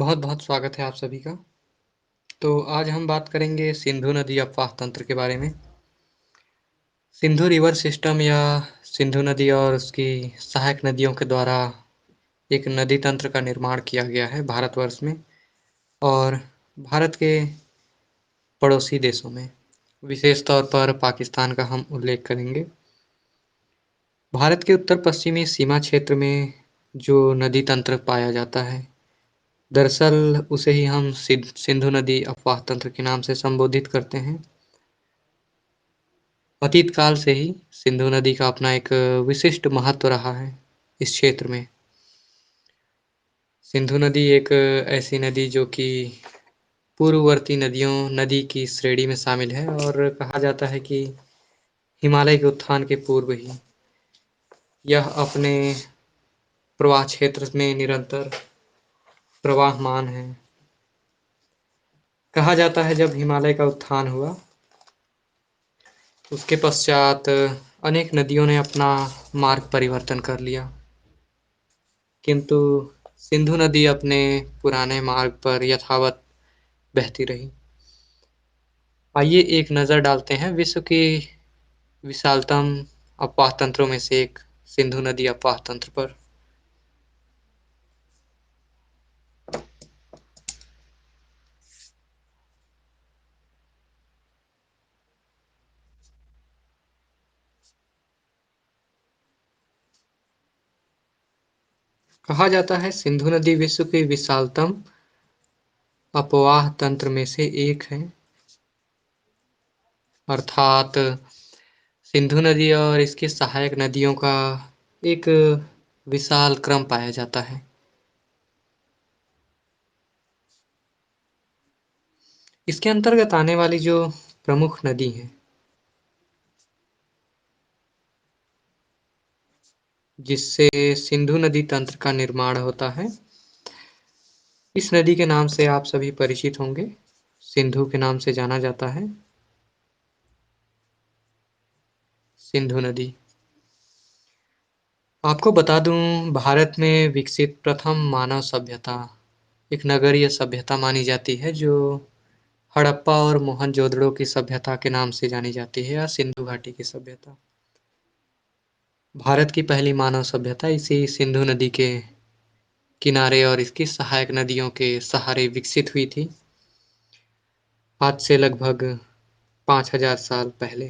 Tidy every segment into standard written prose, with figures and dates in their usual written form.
बहुत-बहुत स्वागत है आप सभी का। तो आज हम बात करेंगे सिंधु नदी अपवाह तंत्र के बारे में। सिंधु रिवर सिस्टम या सिंधु नदी और उसकी सहायक नदियों के द्वारा एक नदी तंत्र का निर्माण किया गया है भारतवर्ष में और भारत के पड़ोसी देशों में। विशेष तौर पर पाकिस्तान का हम उल्लेख करेंगे। भारत के उत्तर-पश्चिमी सीमा क्षेत्र में जो नदी तंत्र पाया जाता है, दरअसल उसे ही हम सिंधु नदी अपवाह तंत्र के नाम से संबोधित करते हैं। अतीत काल से ही सिंधु नदी का अपना एक विशिष्ट महत्व रहा है इस क्षेत्र में। सिंधु नदी एक ऐसी नदी जो कि पूर्ववर्ती नदी की श्रेणी में शामिल है और कहा जाता है कि हिमालय के उत्थान के पूर्व ही यह अपने प्रवाह क्षेत्र में निरंतर प्रवाहमान है। कहा जाता है जब हिमालय का उत्थान हुआ उसके पश्चात अनेक नदियों ने अपना मार्ग परिवर्तन कर लिया, किंतु सिंधु नदी अपने पुराने मार्ग पर यथावत बहती रही। आइए एक नज़र डालते हैं विश्व की विशालतम अपवाह तंत्रों में से एक सिंधु नदी अपवाह तंत्र पर। कहा जाता है सिंधु नदी विश्व की विशालतम अपवाह तंत्र में से एक है, अर्थात सिंधु नदी और इसकी सहायक नदियों का एक विशाल क्रम पाया जाता है। इसके अंतर्गत आने वाली जो प्रमुख नदी है जिससे सिंधु नदी तंत्र का निर्माण होता है, इस नदी के नाम से आप सभी परिचित होंगे। सिंधु के नाम से जाना जाता है सिंधु नदी। आपको बता दूं भारत में विकसित प्रथम मानव सभ्यता एक नगरीय सभ्यता मानी जाती है जो हड़प्पा और मोहनजोदड़ो की सभ्यता के नाम से जानी जाती है या सिंधु घाटी की सभ्यता। भारत की पहली मानव सभ्यता इसी सिंधु नदी के किनारे और इसकी सहायक नदियों के सहारे विकसित हुई थी, आज से लगभग 5000 साल पहले।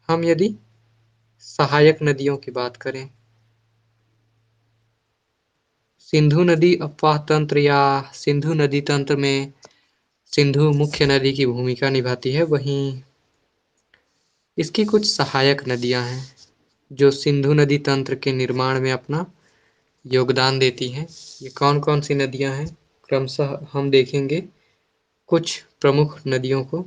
हम यदि सहायक नदियों की बात करें, सिंधु नदी अपवाह तंत्र या सिंधु नदी तंत्र में सिंधु मुख्य नदी की भूमिका निभाती है, वहीं इसकी कुछ सहायक नदियां हैं जो सिंधु नदी तंत्र के निर्माण में अपना योगदान देती हैं। ये कौन-कौन सी नदियां हैं, क्रमशः हम देखेंगे कुछ प्रमुख नदियों को।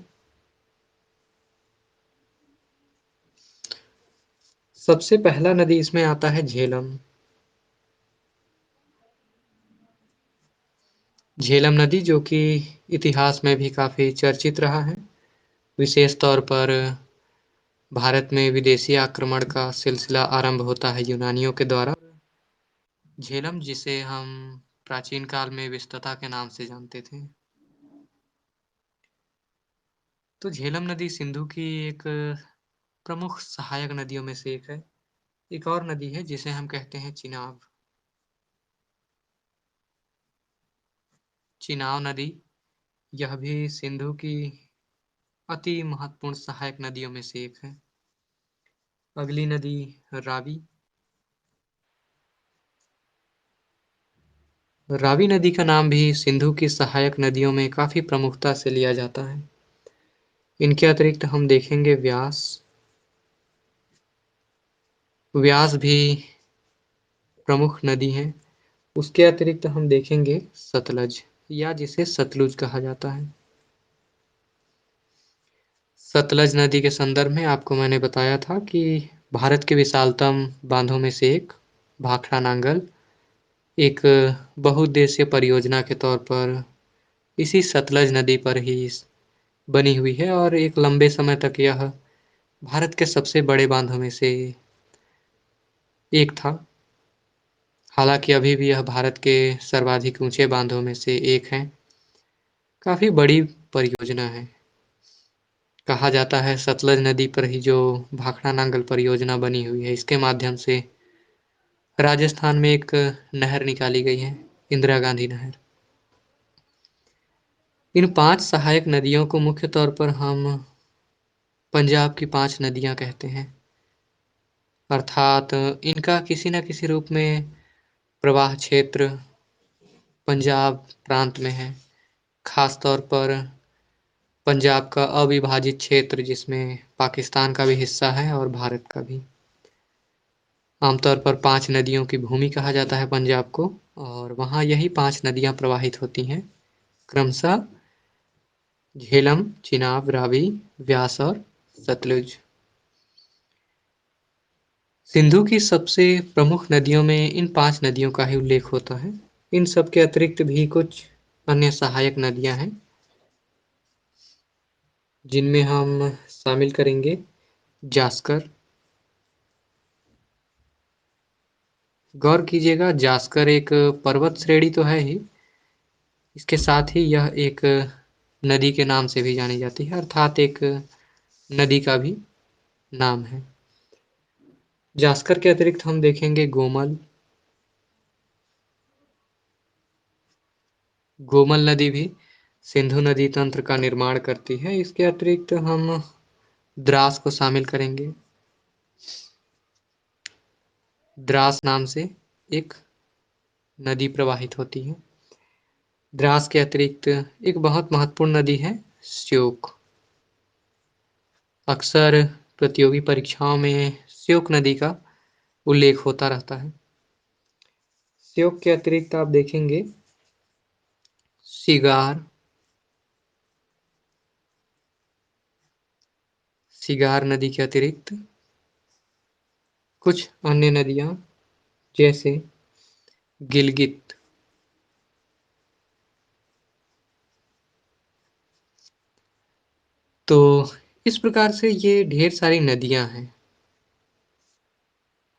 सबसे पहला नदी इसमें आता है झेलम। झेलम नदी जो कि इतिहास में भी काफी चर्चित रहा है, विशेष तौर पर भारत में विदेशी आक्रमण का सिलसिला आरंभ होता है यूनानियों के द्वारा। झेलम जिसे हम प्राचीन काल में विस्तता के नाम से जानते थे। तो झेलम नदी सिंधु की एक प्रमुख सहायक नदियों में से एक है। एक और नदी है जिसे हम कहते हैं चिनाब। चिनाब नदी यह भी सिंधु की अति महत्वपूर्ण सहायक नदियों में से एक है। अगली नदी रावी। रावी नदी का नाम भी सिंधु की सहायक नदियों में काफी प्रमुखता से लिया जाता है। इनके अतिरिक्त हम देखेंगे व्यास। व्यास भी प्रमुख नदी है। उसके अतिरिक्त हम देखेंगे सतलज या जिसे सतलुज कहा जाता है। सतलज नदी के संदर्भ में आपको मैंने बताया था कि भारत के विशालतम बांधों में से एक भाखड़ा नांगल एक बहुउद्देशीय परियोजना के तौर पर इसी सतलज नदी पर ही बनी हुई है और एक लंबे समय तक यह भारत के सबसे बड़े बांधों में से एक था। हालाँकि अभी भी यह भारत के सर्वाधिक ऊँचे बाँधों में से एक है। काफ़ी बड़ी परियोजना है। कहा जाता है सतलज नदी पर ही जो भाखड़ा नांगल परियोजना बनी हुई है, इसके माध्यम से राजस्थान में एक नहर निकाली गई है, इंदिरा गांधी नहर। इन 5 सहायक नदियों को मुख्य तौर पर हम पंजाब की 5 नदियाँ कहते हैं। अर्थात इनका किसी न किसी रूप में प्रवाह क्षेत्र पंजाब प्रांत में है। ख़ास तौर पर पंजाब का अविभाजित क्षेत्र जिसमें पाकिस्तान का भी हिस्सा है और भारत का भी। आमतौर पर 5 नदियों की भूमि कहा जाता है पंजाब को और वहाँ यही 5 नदियाँ प्रवाहित होती हैं, क्रमशः झेलम, चिनाब, रावी, व्यास और सतलुज। सिंधु की सबसे प्रमुख नदियों में इन 5 नदियों का ही उल्लेख होता है। इन सब के अतिरिक्त भी कुछ अन्य सहायक नदियाँ हैं, जिनमें हम शामिल करेंगे जास्कर। गौर कीजिएगा जास्कर एक पर्वत श्रेणी तो है ही, इसके साथ ही यह एक नदी के नाम से भी जानी जाती है, अर्थात एक नदी का भी नाम है। जास्कर के अतिरिक्त हम देखेंगे गोमल। गोमल नदी भी सिंधु नदी तंत्र का निर्माण करती है। इसके अतिरिक्त हम द्रास को शामिल करेंगे। द्रास नाम से एक नदी प्रवाहित होती है। द्रास के अतिरिक्त एक बहुत महत्वपूर्ण नदी है श्योक। अक्सर प्रतियोगी परीक्षाओं में श्योक नदी का उल्लेख होता रहता है। श्योक के अतिरिक्त आप देखेंगे सिगार। सिगार नदी के अतिरिक्त कुछ अन्य नदियाँ जैसे गिलगित। तो इस प्रकार से ये ढेर सारी नदियाँ हैं।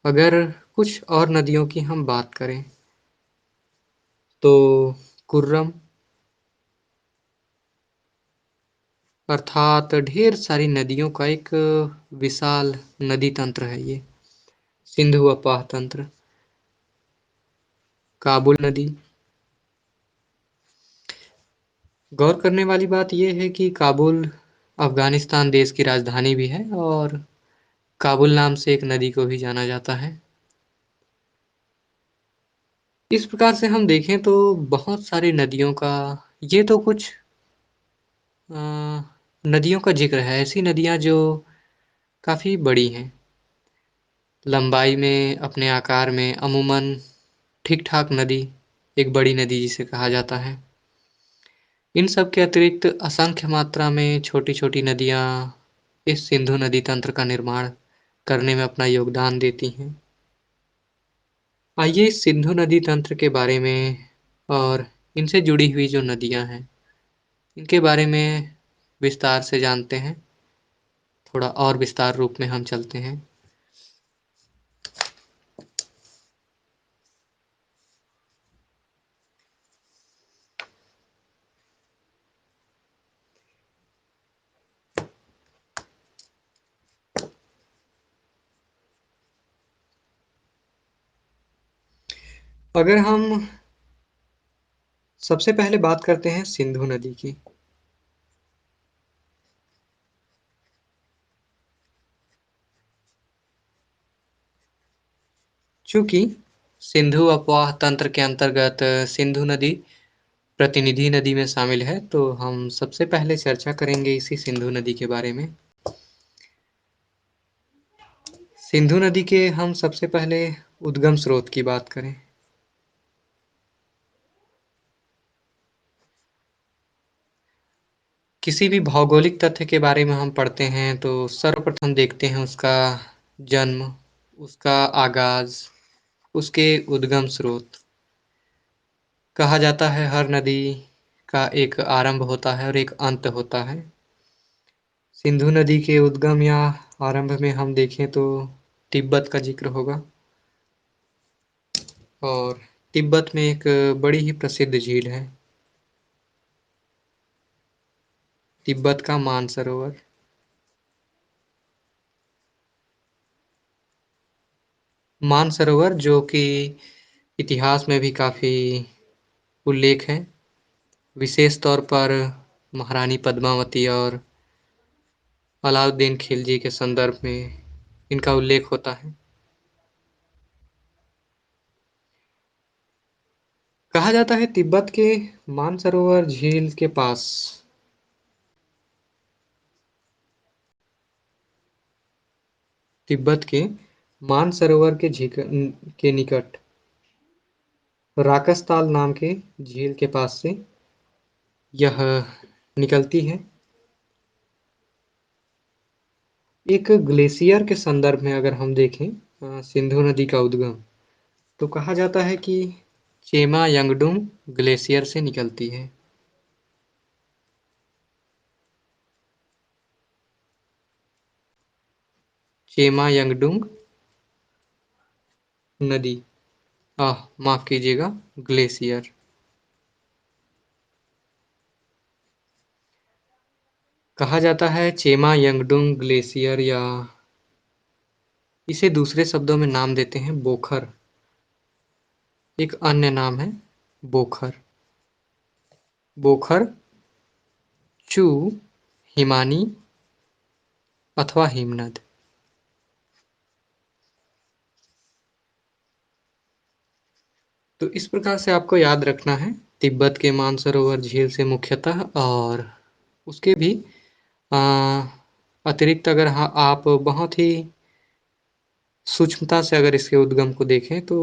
अगर कुछ और नदियों की हम बात करें तो कुर्रम, अर्थात ढेर सारी नदियों का एक विशाल नदी तंत्र है ये, सिंधु अपाह तंत्र। काबुल नदी। गौर करने वाली बात यह है कि काबुल अफगानिस्तान देश की राजधानी भी है और काबुल नाम से एक नदी को भी जाना जाता है। इस प्रकार से हम देखें तो बहुत सारी नदियों का ये तो कुछ अ, नदियों का जिक्र है। ऐसी नदियाँ जो काफ़ी बड़ी हैं, लंबाई में, अपने आकार में अमूमन ठीक-ठाक नदी, एक बड़ी नदी जिसे कहा जाता है। इन सब के अतिरिक्त असंख्य मात्रा में छोटी-छोटी नदियाँ इस सिंधु नदी तंत्र का निर्माण करने में अपना योगदान देती हैं। आइए इस सिंधु नदी तंत्र के बारे में और इनसे जुड़ी हुई जो नदियाँ हैं, इनके बारे में विस्तार से जानते हैं। थोड़ा और विस्तार रूप में हम चलते हैं। अगर हम सबसे पहले बात करते हैं सिंधु नदी की। चूँकि सिंधु अपवाह तंत्र के अंतर्गत सिंधु नदी प्रतिनिधि नदी में शामिल है, तो हम सबसे पहले चर्चा करेंगे इसी सिंधु नदी के बारे में। सिंधु नदी के हम सबसे पहले उद्गम स्रोत की बात करें। किसी भी भौगोलिक तथ्य के बारे में हम पढ़ते हैं तो सर्वप्रथम देखते हैं उसका जन्म, उसका आगाज, उसके उद्गम स्रोत। कहा जाता है हर नदी का एक आरंभ होता है और एक अंत होता है। सिंधु नदी के उद्गम या आरंभ में हम देखें तो तिब्बत का जिक्र होगा। और तिब्बत में एक बड़ी ही प्रसिद्ध झील है, तिब्बत का मानसरोवर। मानसरोवर जो कि इतिहास में भी काफ़ी उल्लेख है, विशेष तौर पर महारानी पद्मावती और अलाउद्दीन खिलजी के संदर्भ में इनका उल्लेख होता है। कहा जाता है तिब्बत के मानसरोवर झील के पास तिब्बत के मानसरोवर के निकट राकसताल नाम के झील के पास से यह निकलती है। एक ग्लेशियर के संदर्भ में अगर हम देखें सिंधु नदी का उद्गम, तो कहा जाता है कि चेमा यंगडुंग ग्लेशियर से निकलती है। चेमा यंगडुंग नदी, माफ कीजिएगा, ग्लेशियर। कहा जाता है चेमा यंगडुंग ग्लेशियर, या इसे दूसरे शब्दों में नाम देते हैं बोखर। एक अन्य नाम है बोखर। बोखर, चू, हिमानी अथवा हिमनद। तो इस प्रकार से आपको याद रखना है तिब्बत के मानसरोवर झील से मुख्यतः, और उसके भी अ, अतिरिक्त अगर आप बहुत ही सूक्ष्मता से अगर इसके उद्गम को देखें तो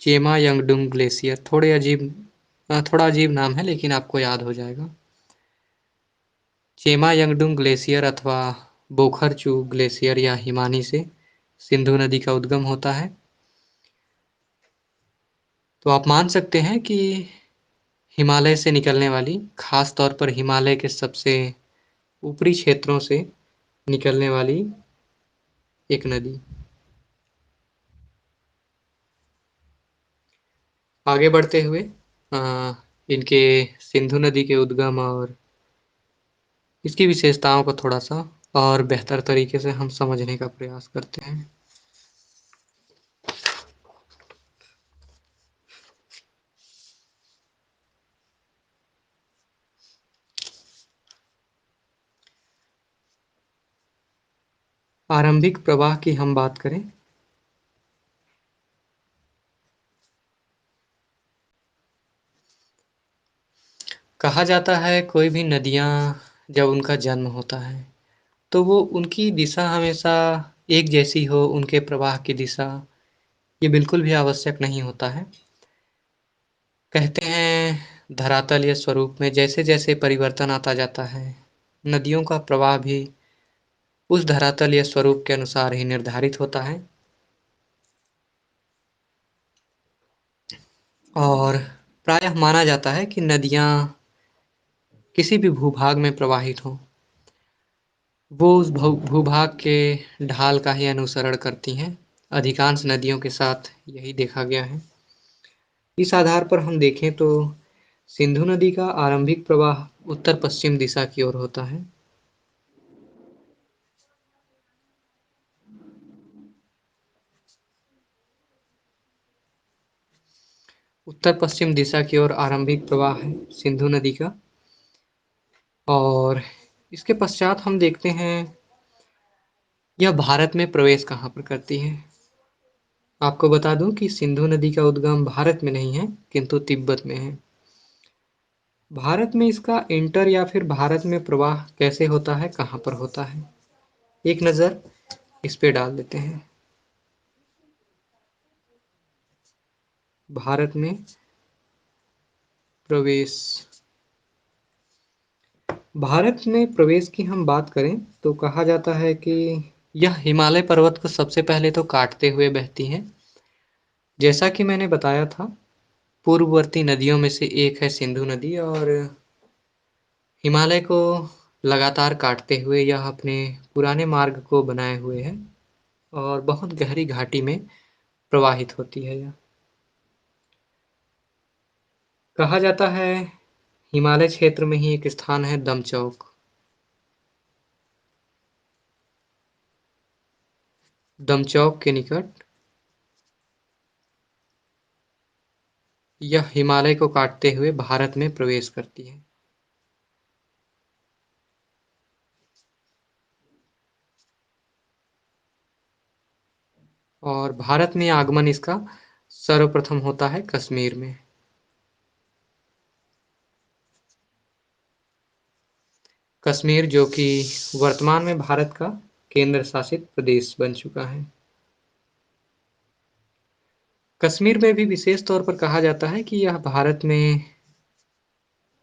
चेमा यंगडुंग ग्लेशियर, थोड़ा अजीब नाम है लेकिन आपको याद हो जाएगा। चेमा यंगडुंग ग्लेशियर अथवा बोखरचू ग्लेशियर या हिमानी से सिंधु नदी का उद्गम होता है। तो आप मान सकते हैं कि हिमालय से निकलने वाली, खास तौर पर हिमालय के सबसे ऊपरी क्षेत्रों से निकलने वाली एक नदी। आगे बढ़ते हुए इनके सिंधु नदी के उद्गम और इसकी विशेषताओं को थोड़ा सा और बेहतर तरीके से हम समझने का प्रयास करते हैं। आरंभिक प्रवाह की हम बात करें, कहा जाता है कोई भी नदियाँ जब उनका जन्म होता है तो वो उनकी दिशा हमेशा एक जैसी हो, उनके प्रवाह की दिशा, ये बिल्कुल भी आवश्यक नहीं होता है। कहते हैं धरातल या स्वरूप में जैसे जैसे परिवर्तन आता जाता है, नदियों का प्रवाह भी उस धरातल या स्वरूप के अनुसार ही निर्धारित होता है। और प्रायः माना जाता है कि नदियाँ किसी भी भूभाग में प्रवाहित हों, वो उस भूभाग के ढाल का ही अनुसरण करती हैं। अधिकांश नदियों के साथ यही देखा गया है। इस आधार पर हम देखें तो सिंधु नदी का आरंभिक प्रवाह उत्तर-पश्चिम दिशा की ओर होता है। उत्तर-पश्चिम दिशा की ओर आरंभिक प्रवाह है सिंधु नदी का, और इसके पश्चात हम देखते हैं यह भारत में प्रवेश कहाँ पर करती है। आपको बता दूं कि सिंधु नदी का उद्गम भारत में नहीं है किंतु तिब्बत में है। भारत में इसका इंटर या फिर भारत में प्रवाह कैसे होता है, कहाँ पर होता है, एक नज़र इस पे डाल देते हैं। भारत में प्रवेश, भारत में प्रवेश की हम बात करें तो कहा जाता है कि यह हिमालय पर्वत को सबसे पहले तो काटते हुए बहती हैं। जैसा कि मैंने बताया था, पूर्ववर्ती नदियों में से एक है सिंधु नदी, और हिमालय को लगातार काटते हुए यह अपने पुराने मार्ग को बनाए हुए है और बहुत गहरी घाटी में प्रवाहित होती है यह। कहा जाता है हिमालय क्षेत्र में ही एक स्थान है दमचौक। दमचौक के निकट यह हिमालय को काटते हुए भारत में प्रवेश करती है। और भारत में आगमन इसका सर्वप्रथम होता है कश्मीर में। कश्मीर जो कि वर्तमान में भारत का केंद्र शासित प्रदेश बन चुका है। कश्मीर में भी विशेष तौर पर कहा जाता है कि यह भारत में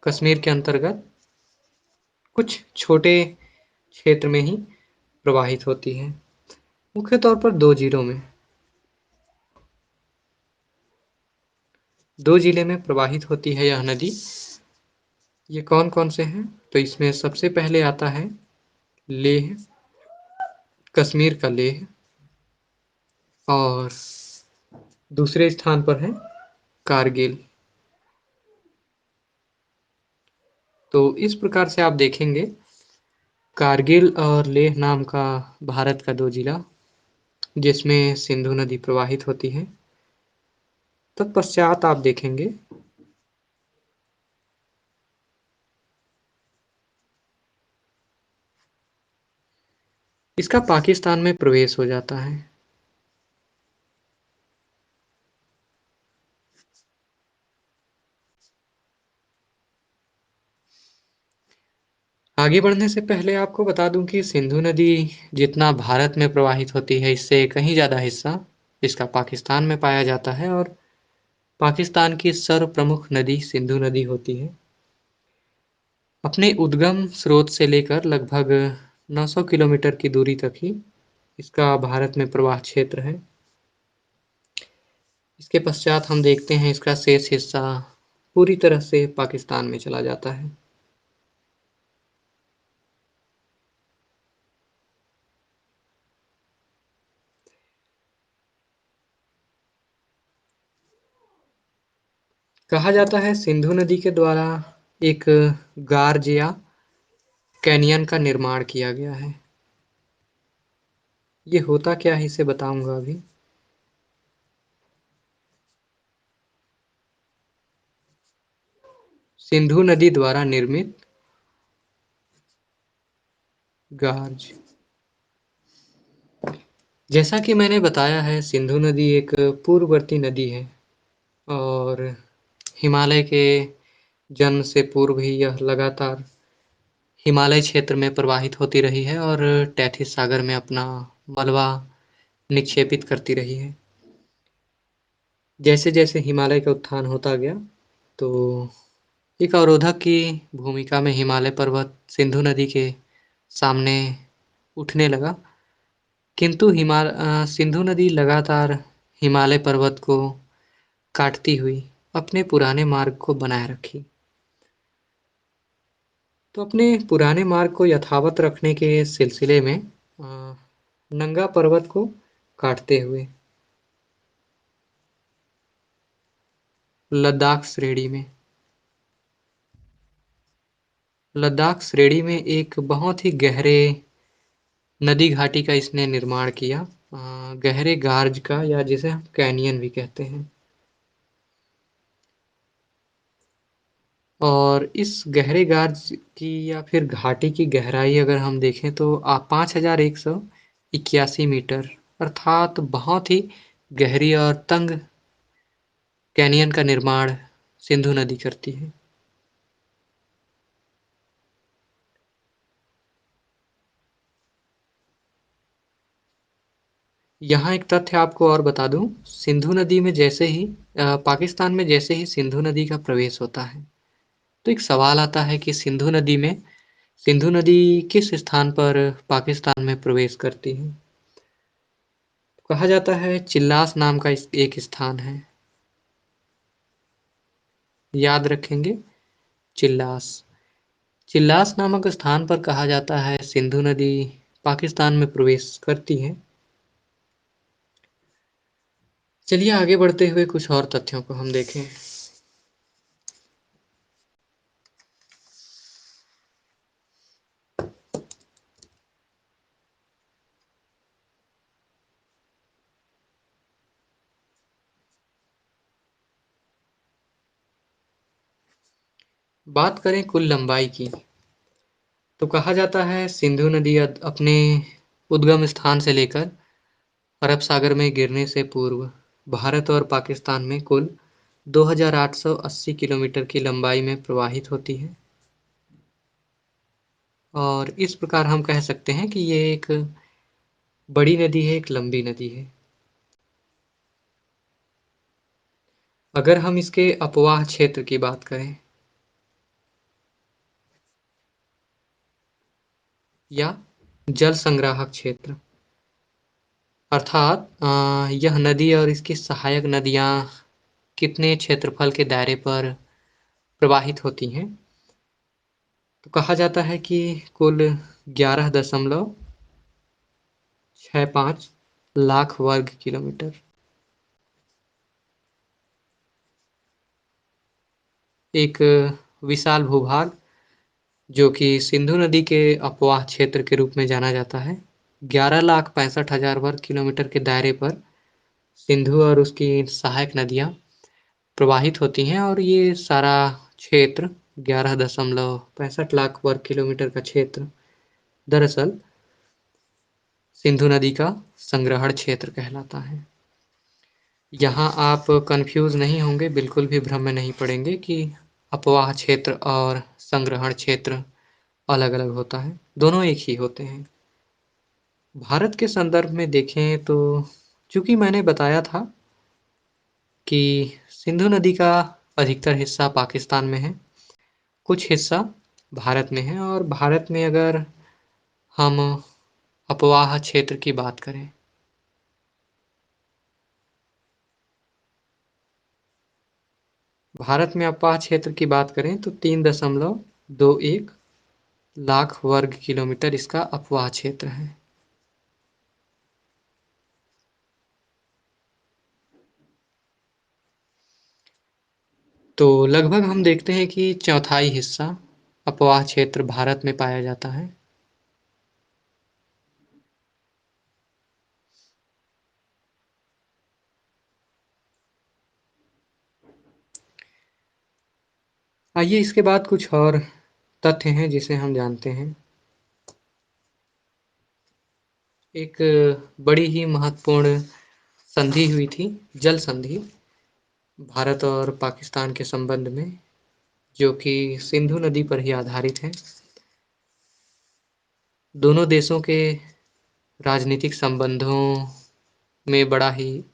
कश्मीर के अंतर्गत कुछ छोटे क्षेत्र में ही प्रवाहित होती है, मुख्य तौर पर दो जिलों में। दो जिले में प्रवाहित होती है यह नदी। ये कौन कौन से हैं? तो इसमें सबसे पहले आता है लेह, कश्मीर का लेह, और दूसरे स्थान पर है कारगिल। तो इस प्रकार से आप देखेंगे कारगिल और लेह नाम का भारत का दो जिला जिसमें सिंधु नदी प्रवाहित होती है। तत्पश्चात आप देखेंगे इसका पाकिस्तान में प्रवेश हो जाता है। आगे बढ़ने से पहले आपको बता दूं कि सिंधु नदी जितना भारत में प्रवाहित होती है इससे कहीं ज़्यादा हिस्सा इसका पाकिस्तान में पाया जाता है, और पाकिस्तान की सर्वप्रमुख नदी सिंधु नदी होती है। अपने उद्गम स्रोत से लेकर लगभग 900 किलोमीटर की दूरी तक ही इसका भारत में प्रवाह क्षेत्र है। इसके पश्चात हम देखते हैं इसका शेष हिस्सा पूरी तरह से पाकिस्तान में चला जाता है। कहा जाता है सिंधु नदी के द्वारा एक गार्ज या कैनियन का निर्माण किया गया है। ये होता क्या है इसे बताऊंगा अभी। सिंधु नदी द्वारा निर्मित गार्ज। जैसा कि मैंने बताया है सिंधु नदी एक पूर्ववर्ती नदी है, और हिमालय के जन्म से पूर्व ही यह लगातार हिमालय क्षेत्र में प्रवाहित होती रही है और टैथिस सागर में अपना मलबा निक्षेपित करती रही है। जैसे जैसे हिमालय का उत्थान होता गया तो एक अवरोधक की भूमिका में हिमालय पर्वत सिंधु नदी के सामने उठने लगा, किंतु सिंधु नदी लगातार हिमालय पर्वत को काटती हुई अपने पुराने मार्ग को बनाए रखी। तो अपने पुराने मार्ग को यथावत रखने के सिलसिले में नंगा पर्वत को काटते हुए लद्दाख श्रेणी में एक बहुत ही गहरे नदी घाटी का इसने निर्माण किया, गहरे गार्ज का, या जिसे हम कैनियन भी कहते हैं। और इस गहरे गार्ज की या फिर घाटी की गहराई अगर हम देखें तो 5181 मीटर, अर्थात बहुत ही गहरी और तंग कैनियन का निर्माण सिंधु नदी करती है। यहाँ एक तथ्य आपको और बता दूं, सिंधु नदी में जैसे ही पाकिस्तान में जैसे ही सिंधु नदी का प्रवेश होता है तो एक सवाल आता है कि सिंधु नदी किस स्थान पर पाकिस्तान में प्रवेश करती है। कहा जाता है चिल्लास नाम का एक स्थान है, याद रखेंगे चिल्लास। चिल्लास नामक स्थान पर कहा जाता है सिंधु नदी पाकिस्तान में प्रवेश करती है। चलिए आगे बढ़ते हुए कुछ और तथ्यों को हम देखें। बात करें कुल लंबाई की, तो कहा जाता है सिंधु नदी अपने उद्गम स्थान से लेकर अरब सागर में गिरने से पूर्व भारत और पाकिस्तान में कुल 2,880 किलोमीटर की लंबाई में प्रवाहित होती है। और इस प्रकार हम कह सकते हैं कि ये एक बड़ी नदी है, एक लंबी नदी है। अगर हम इसके अपवाह क्षेत्र की बात करें या जल संग्राहक क्षेत्र, अर्थात यह नदी और इसकी सहायक नदियाँ कितने क्षेत्रफल के दायरे पर प्रवाहित होती हैं, तो कहा जाता है कि कुल 11.65 लाख वर्ग किलोमीटर। एक विशाल भूभाग जो कि सिंधु नदी के अपवाह क्षेत्र के रूप में जाना जाता है। 11,65,000 वर्ग किलोमीटर के दायरे पर सिंधु और उसकी सहायक नदियाँ प्रवाहित होती हैं और ये सारा क्षेत्र 11.65 लाख वर्ग किलोमीटर का क्षेत्र दरअसल सिंधु नदी का संग्रहण क्षेत्र कहलाता है। यहाँ आप कन्फ्यूज़ नहीं होंगे, बिल्कुल भी भ्रम में नहीं पड़ेंगे कि अपवाह क्षेत्र और संग्रहण क्षेत्र अलग-अलग होता है, दोनों एक ही होते हैं। भारत के संदर्भ में देखें तो चूँकि मैंने बताया था कि सिंधु नदी का अधिकतर हिस्सा पाकिस्तान में है, कुछ हिस्सा भारत में है और भारत में अगर हम अपवाह क्षेत्र की बात करें, भारत में अपवाह क्षेत्र की बात करें तो 3.21 लाख वर्ग किलोमीटर इसका अपवाह क्षेत्र है। तो लगभग हम देखते हैं कि चौथाई हिस्सा अपवाह क्षेत्र भारत में पाया जाता है। आइए इसके बाद कुछ और तथ्य हैं जिसे हम जानते हैं। एक बड़ी ही महत्वपूर्ण संधि हुई थी, जल संधि, भारत और पाकिस्तान के संबंध में, जो कि सिंधु नदी पर ही आधारित है। दोनों देशों के राजनीतिक संबंधों में बड़ा ही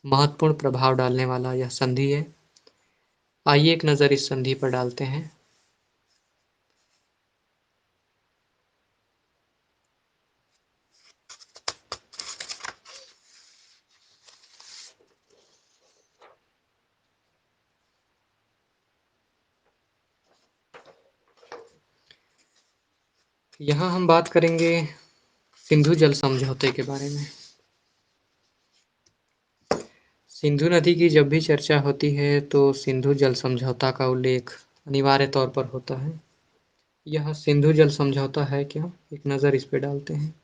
महत्वपूर्ण प्रभाव डालने वाला यह संधि है। आइए एक नज़र इस संधि पर डालते हैं। यहाँ हम बात करेंगे सिंधु जल समझौते के बारे में। सिंधु नदी की जब भी चर्चा होती है तो सिंधु जल समझौता का उल्लेख अनिवार्य तौर पर होता है। यह सिंधु जल समझौता है क्या? एक नज़र इस पे डालते हैं।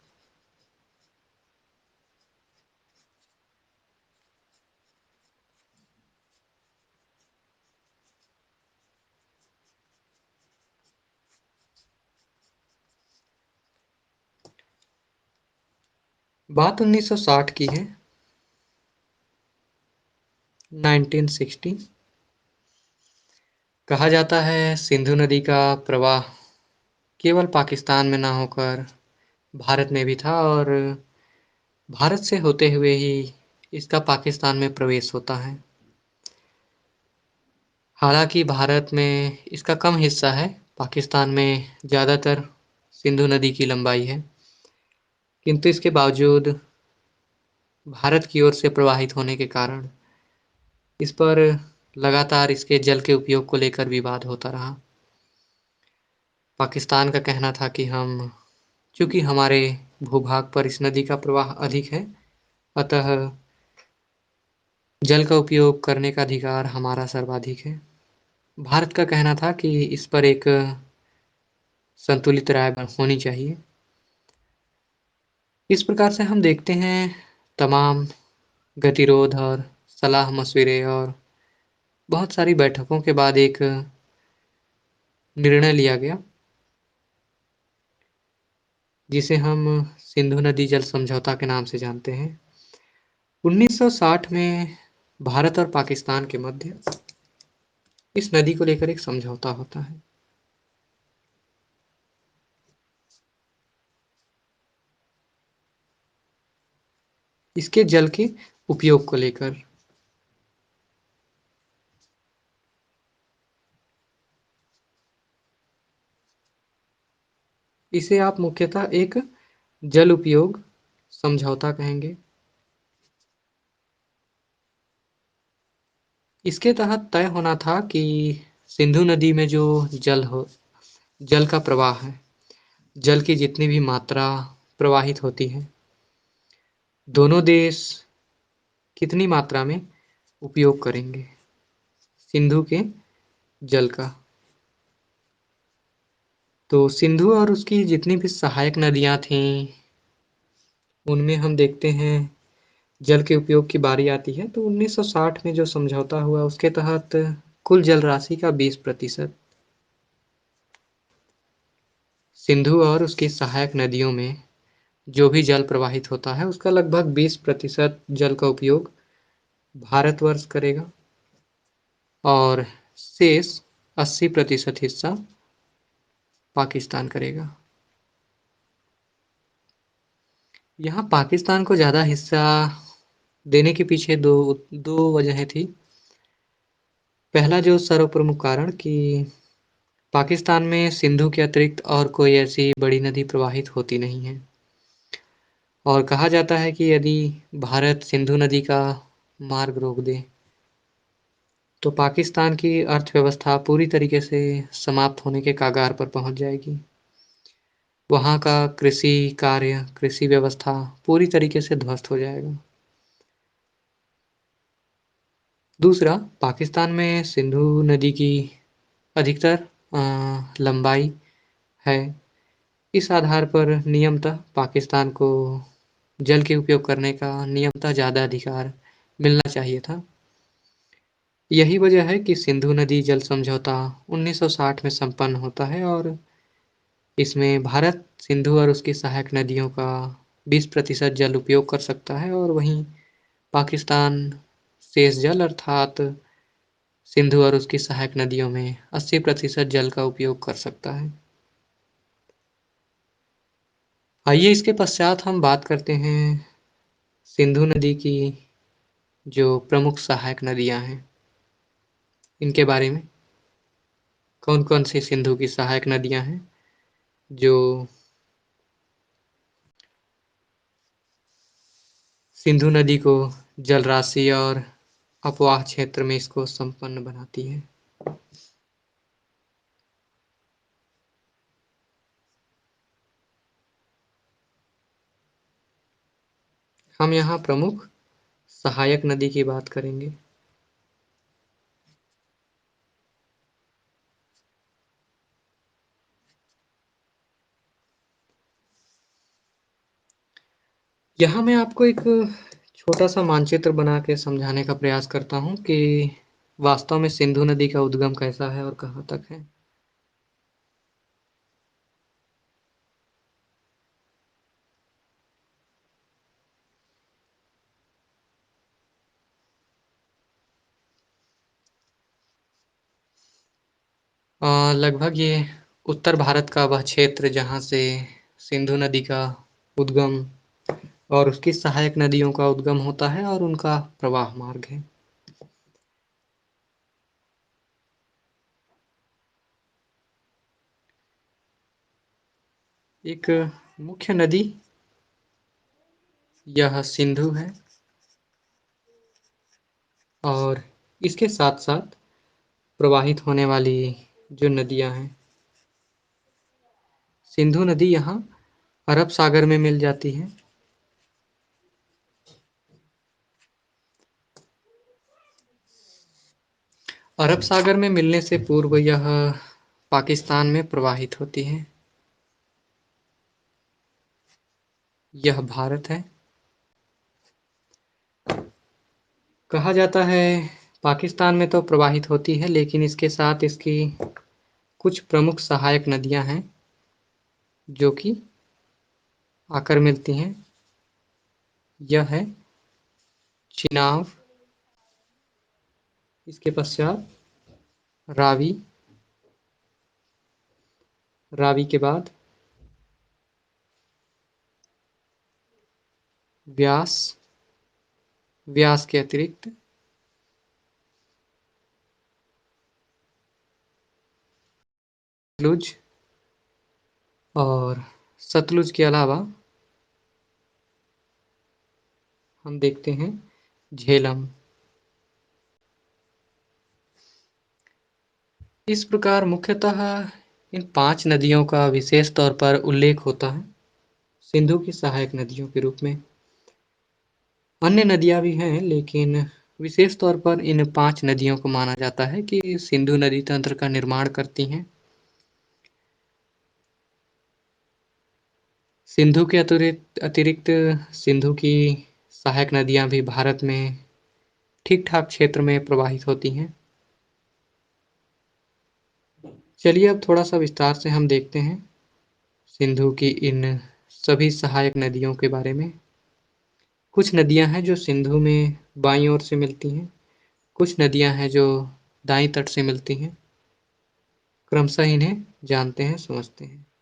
बात 1960 की है, 1960। कहा जाता है सिंधु नदी का प्रवाह केवल पाकिस्तान में ना होकर भारत में भी था और भारत से होते हुए ही इसका पाकिस्तान में प्रवेश होता है। हालांकि भारत में इसका कम हिस्सा है, पाकिस्तान में ज़्यादातर सिंधु नदी की लंबाई है, किंतु इसके बावजूद भारत की ओर से प्रवाहित होने के कारण इस पर लगातार इसके जल के उपयोग को लेकर विवाद होता रहा। पाकिस्तान का कहना था कि हम चूँकि हमारे भूभाग पर इस नदी का प्रवाह अधिक है, अतः जल का उपयोग करने का अधिकार हमारा सर्वाधिक है। भारत का कहना था कि इस पर एक संतुलित राय होनी चाहिए। इस प्रकार से हम देखते हैं तमाम गतिरोध और सलाह मशविरे और बहुत सारी बैठकों के बाद एक निर्णय लिया गया, जिसे हम सिंधु नदी जल समझौता के नाम से जानते हैं। 1960 में भारत और पाकिस्तान के मध्य इस नदी को लेकर एक समझौता होता है। इसके जल के उपयोग को लेकर। इसे आप मुख्यतः एक जल उपयोग समझौता कहेंगे। इसके तहत तय होना था कि सिंधु नदी में जो जल का प्रवाह है, जल की जितनी भी मात्रा प्रवाहित होती है, दोनों देश कितनी मात्रा में उपयोग करेंगे सिंधु के जल का। तो सिंधु और उसकी जितनी भी सहायक नदियां थीं, उनमें हम देखते हैं जल के उपयोग की बारी आती है तो 1960 में जो समझौता हुआ उसके तहत कुल जल राशि का 20% सिंधु और उसकी सहायक नदियों में जो भी जल प्रवाहित होता है उसका लगभग 20% जल का उपयोग भारतवर्ष करेगा और शेष 80% हिस्सा पाकिस्तान करेगा। यहाँ पाकिस्तान को ज़्यादा हिस्सा देने के पीछे दो दो वजहें थी। पहला जो सर्वप्रमुख कारण कि पाकिस्तान में सिंधु के अतिरिक्त और कोई ऐसी बड़ी नदी प्रवाहित होती नहीं है और कहा जाता है कि यदि भारत सिंधु नदी का मार्ग रोक दे तो पाकिस्तान की अर्थव्यवस्था पूरी तरीके से समाप्त होने के कगार पर पहुंच जाएगी। वहाँ का कृषि कार्य, कृषि व्यवस्था पूरी तरीके से ध्वस्त हो जाएगा। दूसरा, पाकिस्तान में सिंधु नदी की अधिकतर लंबाई है। इस आधार पर नियमतः पाकिस्तान को जल के उपयोग करने का नियमतः ज़्यादा अधिकार मिलना चाहिए था। यही वजह है कि सिंधु नदी जल समझौता 1960 में संपन्न होता है और इसमें भारत सिंधु और उसकी सहायक नदियों का 20% जल उपयोग कर सकता है और वहीं पाकिस्तान शेष जल अर्थात सिंधु और उसकी सहायक नदियों में 80% जल का उपयोग कर सकता है। आइए इसके पश्चात हम बात करते हैं सिंधु नदी की जो प्रमुख सहायक नदियां हैं इनके बारे में। कौन कौन सी सिंधु की सहायक नदियां हैं जो सिंधु नदी को जलराशि और अपवाह क्षेत्र में इसको संपन्न बनाती है। हम यहाँ प्रमुख सहायक नदी की बात करेंगे। यहाँ मैं आपको एक छोटा सा मानचित्र बना के समझाने का प्रयास करता हूँ कि वास्तव में सिंधु नदी का उद्गम कैसा है और कहाँ तक है। लगभग ये उत्तर भारत का वह क्षेत्र जहाँ से सिंधु नदी का उद्गम और उसकी सहायक नदियों का उद्गम होता है और उनका प्रवाह मार्ग है। एक मुख्य नदी यह सिंधु है और इसके साथ साथ प्रवाहित होने वाली जो नदियां हैं, सिंधु नदी यहाँ अरब सागर में मिल जाती है। अरब सागर में मिलने से पूर्व यह पाकिस्तान में प्रवाहित होती है। यह भारत है। कहा जाता है पाकिस्तान में तो प्रवाहित होती है लेकिन इसके साथ इसकी कुछ प्रमुख सहायक नदियां हैं जो कि आकर मिलती हैं। यह है चिनाब, इसके पश्चात रावी, रावी के बाद व्यास, व्यास के अतिरिक्त सतलुज, और सतलुज के अलावा हम देखते हैं झेलम। इस प्रकार मुख्यतः इन 5 नदियों का विशेष तौर पर उल्लेख होता है सिंधु की सहायक नदियों के रूप में। अन्य नदियां भी हैं, लेकिन विशेष तौर पर इन 5 नदियों को माना जाता है कि सिंधु नदी तंत्र का निर्माण करती हैं। सिंधु के अतिरिक्त अतिरिक्त सिंधु की सहायक नदियां भी भारत में ठीक-ठाक क्षेत्र में प्रवाहित होती हैं। चलिए अब थोड़ा-सा विस्तार से हम देखते हैं सिंधु की इन सभी सहायक नदियों के बारे में। कुछ नदियां हैं जो सिंधु में बाईं ओर से मिलती हैं, कुछ नदियां हैं जो दाईं तट से मिलती हैं। क्रमशः इन्हें जानते हैं, समझते हैं।